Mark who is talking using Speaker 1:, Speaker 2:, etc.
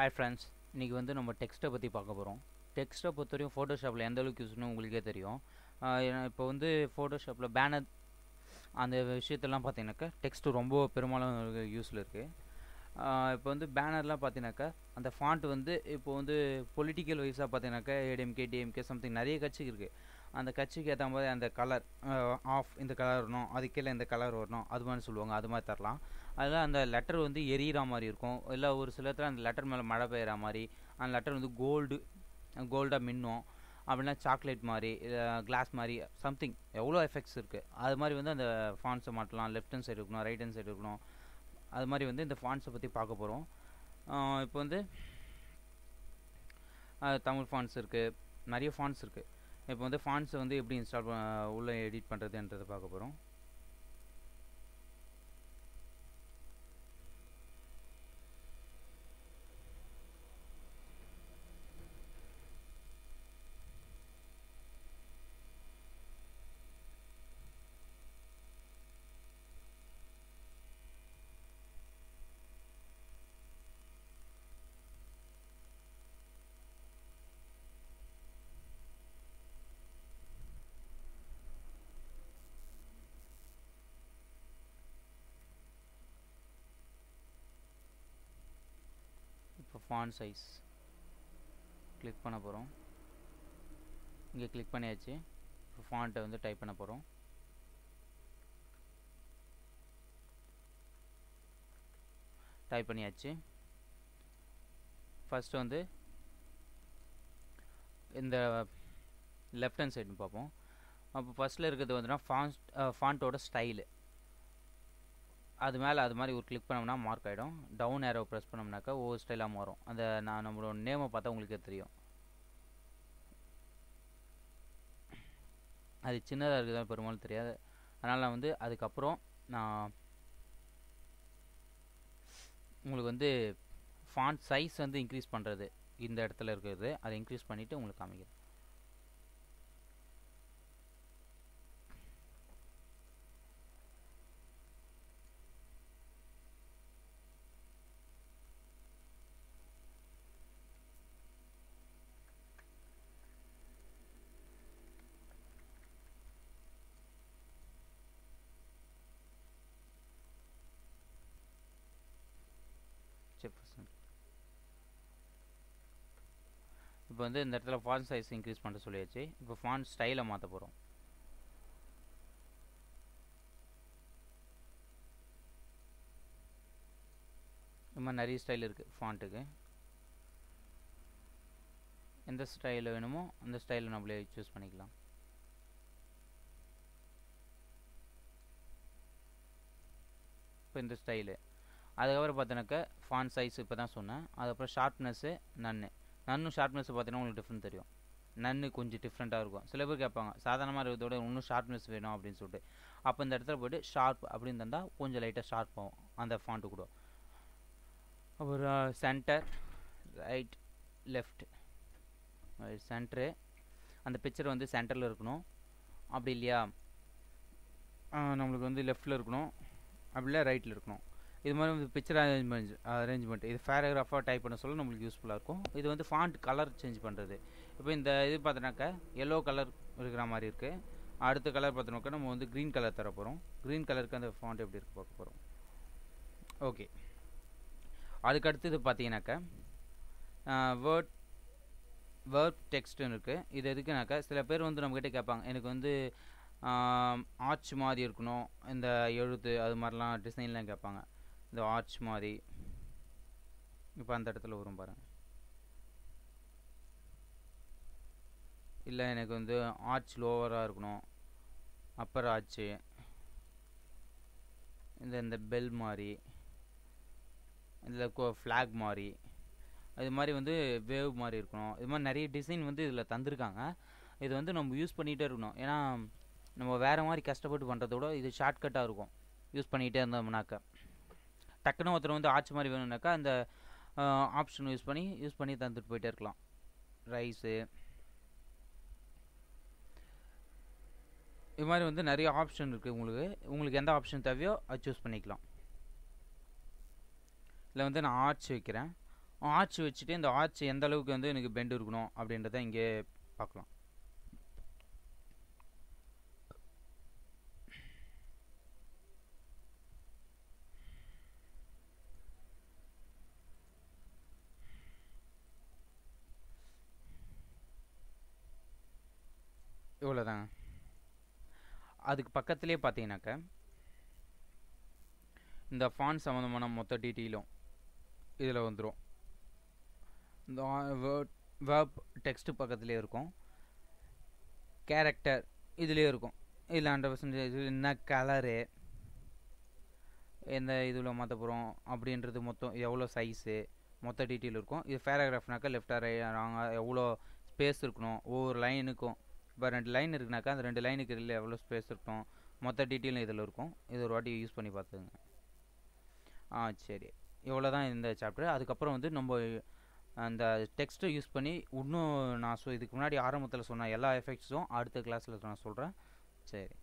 Speaker 1: Hi friends, இன்றைக்கி வந்து நம்ம டெக்ஸ்ட்டை பற்றி பார்க்க போகிறோம். டெக்ஸ்ட்டை பொறுத்தவரையும் ஃபோட்டோஷாப்பில் எந்த அளவுக்கு யூஸ்னு உங்களுக்கே தெரியும். இப்போ வந்து ஃபோட்டோஷாப்பில் பேனர் அந்த விஷயத்தெல்லாம் பார்த்தீங்கன்னாக்கா டெக்ஸ்ட்டு ரொம்ப பெரும்பாலும் யூஸில் இருக்குது. இப்போ வந்து பேனர்லாம் பார்த்தீங்கன்னாக்கா அந்த ஃபாண்ட் வந்து இப்போ வந்து பொலிட்டிக்கல் வைஸாக பார்த்தீங்கன்னாக்கா ஏடிஎம்கே டிஎம்கே சம்திங் நிறைய கட்சி இருக்குது. அந்த கட்சிக்கு ஏற்ற மாதிரி அந்த கலர் ஆஃப் இந்த கலர் வரணும், அதுக்கு கீழே இந்த கலர் வரணும், அது மாதிரி சொல்லுவாங்க. அது மாதிரி தரலாம். அதில் அந்த லெட்டர் வந்து எரியிற மாதிரி இருக்கும். இல்லை ஒரு சில இடத்துல அந்த லெட்டர் மேலே மழை பெய்கிற மாதிரி, அந்த லெட்டர் வந்து கோல்டாக மின்னும். அப்படின்னா சாக்லேட் மாதிரி, கிளாஸ் மாதிரி சம்திங் எவ்வளோ எஃபெக்ட்ஸ் இருக்குது. அது மாதிரி வந்து அந்த ஃபாண்ட்ஸை மாட்டலாம். லெஃப்ட் ஹேண்ட் சைடு இருக்கணும், ரைட் ஹேண்ட் சைடு இருக்கணும். அது மாதிரி வந்து இந்த ஃபாண்ட்ஸை பற்றி பார்க்க போகிறோம். இப்போ வந்து தமிழ் ஃபாண்ட்ஸ் இருக்குது, நிறைய ஃபாண்ட்ஸ் இருக்குது. இப்போ வந்து ஃபாண்ட்ஸை வந்து எப்படி இன்ஸ்டால் உள்ளே எடிட் பண்ணுறதுன்றதை பார்க்க போகிறோம். இப்போ ஃபாண்ட் சைஸ் கிளிக் பண்ண போகிறோம். இங்கே கிளிக் பண்ணியாச்சு. இப்போ ஃபாண்ட்டை வந்து டைப் பண்ண போகிறோம். டைப் பண்ணியாச்சு. ஃபஸ்ட்டு வந்து இந்த லெஃப்ட் ஹேண்ட் சைடுன்னு பார்ப்போம். அப்போ ஃபஸ்ட்டில் இருக்கிறது வந்துன்னா ஃபாண்ட்டோட ஸ்டைலு. அது மேலே அது மாதிரி ஒரு கிளிக் பண்ணோம்னா மார்க் ஆகிடும். டவுன் ஏரோ ப்ரெஸ் பண்ணோம்னாக்கா ஒவ்வொரு ஸ்டைலாக மாறும். அந்த நம்மளோட நேமை பார்த்தா உங்களுக்கே தெரியும். அது சின்னதாக இருக்குதான் பெரும்பாலும் தெரியாது. அதனால் நான் வந்து அதுக்கப்புறம் நான் உங்களுக்கு வந்து ஃபாண்ட் சைஸ் வந்து இன்க்ரீஸ் பண்ணுறது இந்த இடத்துல இருக்கிறது, அதை இன்க்ரீஸ் பண்ணிவிட்டு உங்களுக்கு காமிக்கிறேன். இப்போ வந்து இந்த இடத்துல ஃபாண்ட் சைஸ் இன்க்ரீஸ் பண்ண சொல்லியாச்சு. இப்போ ஃபாண்ட் ஸ்டைலை மாற்ற போகிறோம். இந்த மாதிரி நிறைய ஸ்டைல் இருக்குது ஃபாண்ட்டுக்கு. எந்த ஸ்டைலில் வேணுமோ அந்த ஸ்டைலை நம்மளே சூஸ் பண்ணிக்கலாம். இப்போ இந்த ஸ்டைலு அதுக்கப்புறம் பார்த்தோன்னாக்கா ஃபாண்ட் சைஸ் இப்போ தான் சொன்னேன். அதுக்கப்புறம் ஷார்ப்னஸ்ஸு நன்னும் ஷார்ப்னஸ் பார்த்தீங்கன்னா உங்களுக்கு டிஃப்ரெண்ட் தெரியும். நன்னு கொஞ்சம் டிஃப்ரெண்ட்டாக இருக்கும். சில பேர் கேட்பாங்க சாதாரணமாக இருக்கிறதோட இன்னும் ஷார்ப்னஸ் வேணும் அப்படின்னு சொல்லிட்டு. அப்போ இந்த இடத்துல போய்ட்டு ஷார்ப் அப்படின்னு தந்தால் கொஞ்சம் லைட்டாக ஷார்ப் ஆகும் அந்த ஃபாண்ட்டு கூட. அப்புறம் சென்டர், ரைட், லெஃப்ட். சென்டரு அந்த பிக்சர் வந்து சென்டரில் இருக்கணும். அப்படி இல்லையா நம்மளுக்கு வந்து லெஃப்டில் இருக்கணும், அப்படி இல்லை ரைட்டில் இருக்கணும். இது மாதிரி வந்து பிக்சர் அரேஞ்ச்மெண்ட் இது பேராகிராஃபாக டைப் பண்ண சொல்ல நம்மளுக்கு யூஸ்ஃபுல்லாக இருக்கும். இது வந்து ஃபாண்ட் கலர் சேஞ்ச் பண்ணுறது. இப்போ இந்த இது பார்த்தோன்னாக்கா எல்லோ கலர் இருக்கிற மாதிரி இருக்குது. அடுத்த கலர் பார்த்தோன்னாக்கா நம்ம வந்து க்ரீன் கலர் தர போகிறோம். க்ரீன் கலருக்கு அந்த ஃபாண்ட் எப்படி இருக்கு பார்க்க போகிறோம். ஓகே, அதுக்கு அடுத்தது பார்த்தீங்கன்னாக்கா வேர்ட் டெக்ஸ்ட்டுன்னு இருக்குது. இது எதுக்குனாக்கா சில பேர் வந்து நம்மக்கிட்ட கேட்பாங்க, எனக்கு வந்து ஆர்ச் மாதிரி இருக்கணும், இந்த எழுத்து அது மாதிரிலாம் டிசைன்லாம் கேட்பாங்க. இந்த ஆர்ச் மாதிரி இப்போ அந்த இடத்துல வரும் பாருங்கள். இல்லை எனக்கு வந்து ஆர்ச் லோவராக இருக்கணும், அப்பர் ஆர்ச்சு, இந்த பெல் மாதிரி, இதில் ஃப்ளாக் மாதிரி, அது மாதிரி வந்து வேவ் மாதிரி இருக்கணும். இது மாதிரி நிறைய டிசைன் வந்து இதில் தந்திருக்காங்க. இது வந்து நம்ம யூஸ் பண்ணிகிட்டே இருக்கணும். ஏன்னா நம்ம வேறு மாதிரி கஷ்டப்பட்டு பண்ணுறத விட இது ஷார்ட்கட்டாக இருக்கும். யூஸ் பண்ணிகிட்டே இருந்தோம்னாக்கா டக்குன்னு ஒருத்தர் வந்து ஆர்ச் மாதிரி வேணும்னாக்கா அந்த ஆப்ஷன் யூஸ் பண்ணி தந்துட்டு போயிட்டே இருக்கலாம். ரைஸு இது மாதிரி வந்து நிறைய ஆப்ஷன் இருக்குது. உங்களுக்கு எந்த ஆப்ஷன் தேவையோ அது சூஸ் பண்ணிக்கலாம். இதில் வந்து நான் ஆர்ச் வைக்கிறேன். ஆர்ச் வச்சுட்டு இந்த ஆர்ச் எந்த அளவுக்கு வந்து எனக்கு பெண்ட் இருக்கணும் அப்படின்றத இங்கே பார்க்கலாம். இவ்வளோதாங்க. அதுக்கு பக்கத்துலேயே பார்த்தீங்கன்னாக்க இந்த ஃபாண்ட் சம்மந்தமான மொத்த டீட்டெயிலும் இதில் வந்துடும். இந்த வேர்ப் டெக்ஸ்ட்டு பக்கத்துலேயே இருக்கும். கேரக்டர் இதுலேயே இருக்கும். இதில் 100% என்ன கலரு, எந்த இதில் மாற்ற போகிறோம் அப்படின்றது, மொத்தம் எவ்வளோ சைஸு, மொத்த டீட்டெயில் இருக்கும். இது பேராகிராஃப்னாக்கா லெஃப்ட் எவ்வளோ ஸ்பேஸ் இருக்கணும் ஒவ்வொரு லைனுக்கும். இப்போ 2 லைன் இருக்குனாக்கா அந்த 2 லைனுக்கு இதில் எவ்வளோ ஸ்பேஸ் இருக்கணும், மொத்த டீட்டெயிலும் இதில் இருக்கும். இது ஒரு வாட்டி யூஸ் பண்ணி பார்த்துங்க. சரி, இவ்வளோ தான் இந்த சாப்டர். அதுக்கப்புறம் வந்து நம்ம அந்த டெக்ஸ்ட்டை யூஸ் பண்ணி இன்னும் நான் இதுக்கு முன்னாடி ஆரம்பத்தில் சொன்ன எல்லா எஃபெக்ட்ஸும் அடுத்த கிளாஸில் நான் சொல்கிறேன். சரி.